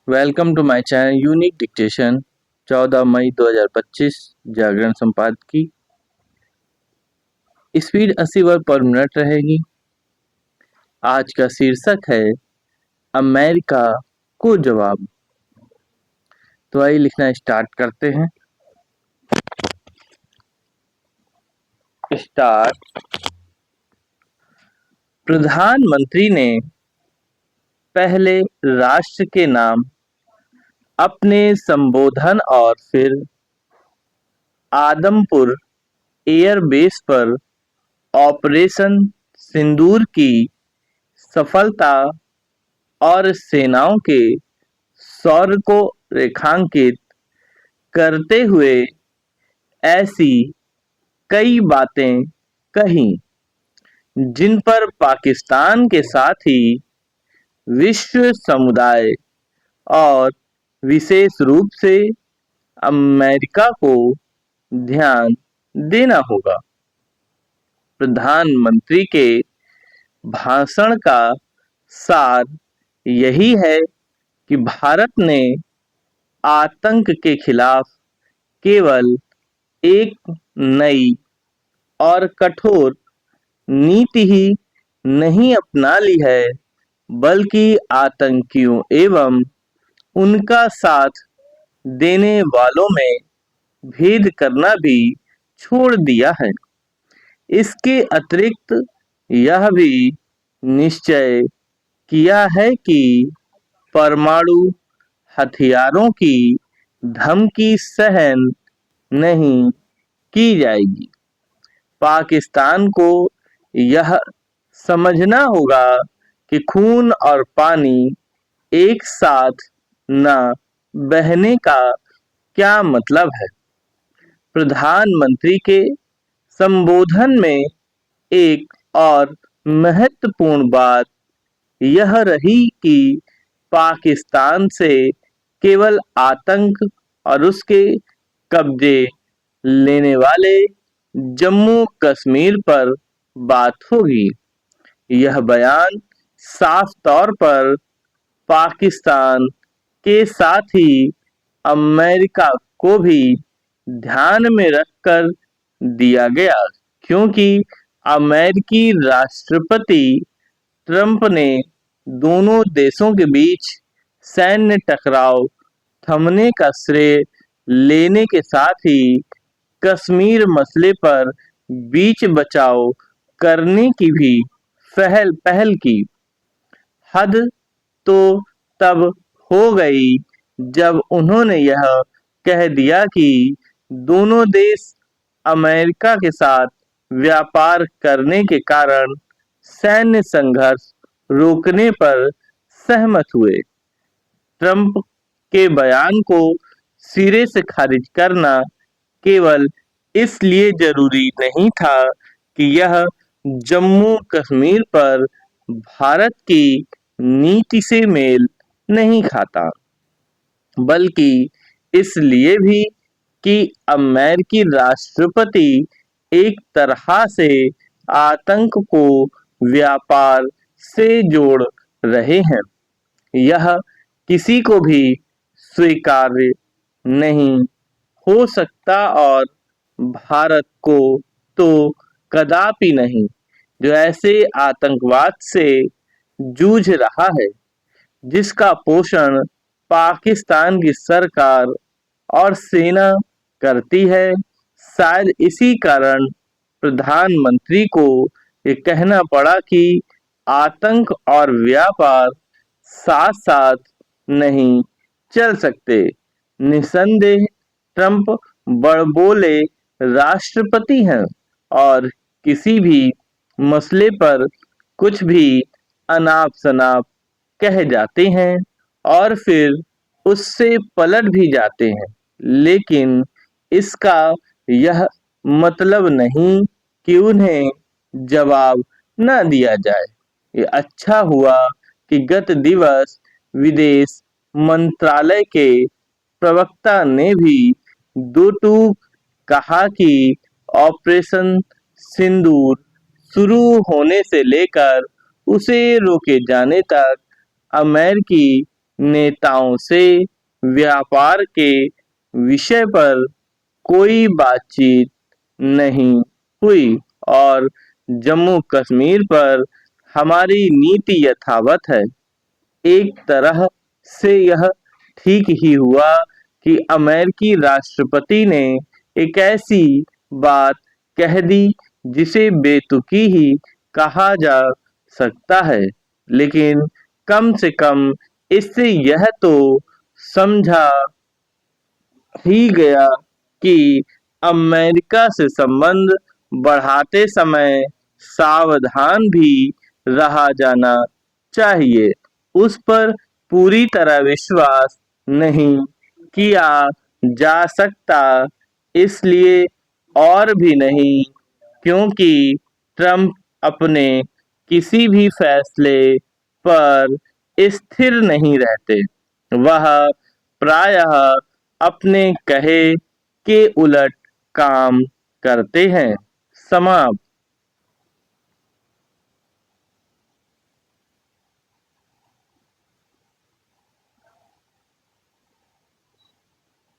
Welcome to my channel unique dictation. 14 मई 2025 जागरण संपादकीय। Speed 80 word पर मिनट रहेगी। आज का शीर्षक है अमेरिका को जवाब। तो आइए लिखना स्टार्ट करते हैं। स्टार्ट। प्रधानमंत्री ने पहले राष्ट्र के नाम अपने संबोधन और फिर आदमपुर एयरबेस पर ऑपरेशन सिंदूर की सफलता और सेनाओं के शौर्य को रेखांकित करते हुए ऐसी कई बातें कही जिन पर पाकिस्तान के साथ ही विश्व समुदाय और विशेष रूप से अमेरिका को ध्यान देना होगा। प्रधानमंत्री के भाषण का सार यही है कि भारत ने आतंक के खिलाफ केवल एक नई और कठोर नीति ही नहीं अपना ली है, बल्कि आतंकियों एवं उनका साथ देने वालों में भेद करना भी छोड़ दिया है। इसके अतिरिक्त यह भी निश्चय किया है कि परमाणु हथियारों की धमकी सहन नहीं की जाएगी। पाकिस्तान को यह समझना होगा कि खून और पानी एक साथ न बहने का क्या मतलब है। प्रधानमंत्री के संबोधन में एक और महत्वपूर्ण बात यह रही कि पाकिस्तान से केवल आतंक और उसके कब्जे लेने वाले जम्मू कश्मीर पर बात होगी। यह बयान साफ तौर पर पाकिस्तान के साथ ही अमेरिका को भी ध्यान में रखकर दिया गया, क्योंकि अमेरिकी राष्ट्रपति ट्रंप ने दोनों देशों के बीच सैन्य टकराव थमने का श्रेय लेने के साथ ही कश्मीर मसले पर बीच बचाव करने की भी पहल की। हद तो तब हो गई जब उन्होंने यह कह दिया कि दोनों देश अमेरिका के साथ व्यापार करने के कारण सैन्य संघर्ष रोकने पर सहमत हुए। ट्रंप के बयान को सिरे से खारिज करना केवल इसलिए जरूरी नहीं था कि यह जम्मू कश्मीर पर भारत की नीति से मेल नहीं खाता, बल्कि इसलिए भी कि अमेरिकी राष्ट्रपति एक तरह से आतंक को व्यापार से जोड़ रहे हैं। यह किसी को भी स्वीकार्य नहीं हो सकता और भारत को तो कदापि नहीं, जो ऐसे आतंकवाद से जूझ रहा है जिसका पोषण पाकिस्तान की सरकार और सेना करती है। शायद इसी कारण प्रधानमंत्री को ये कहना पड़ा कि आतंक और व्यापार साथ साथ नहीं चल सकते। निसंदेह ट्रंप बड़बोले राष्ट्रपति हैं और किसी भी मसले पर कुछ भी अनाप शनाप कह जाते हैं और फिर उससे पलट भी जाते हैं, लेकिन इसका यह मतलब नहीं कि उन्हें जवाब न दिया जाए। ये अच्छा हुआ कि गत दिवस विदेश मंत्रालय के प्रवक्ता ने भी दो टूक कहा कि ऑपरेशन सिंदूर शुरू होने से लेकर उसे रोके जाने तक अमेरिकी नेताओं से व्यापार के विषय पर कोई बातचीत नहीं हुई और जम्मू कश्मीर पर हमारी नीति यथावत है। एक तरह से यह ठीक ही हुआ कि अमेरिकी राष्ट्रपति ने एक ऐसी बात कह दी जिसे बेतुकी ही कहा जा सकता है, लेकिन कम से कम इससे यह तो समझा ही गया कि अमेरिका से संबंध बढ़ाते समय सावधान भी रहा जाना चाहिए। उस पर पूरी तरह विश्वास नहीं किया जा सकता, इसलिए और भी नहीं क्योंकि ट्रंप अपने किसी भी फैसले पर स्थिर नहीं रहते। वह प्रायः अपने कहे के उलट काम करते हैं। समाप्त।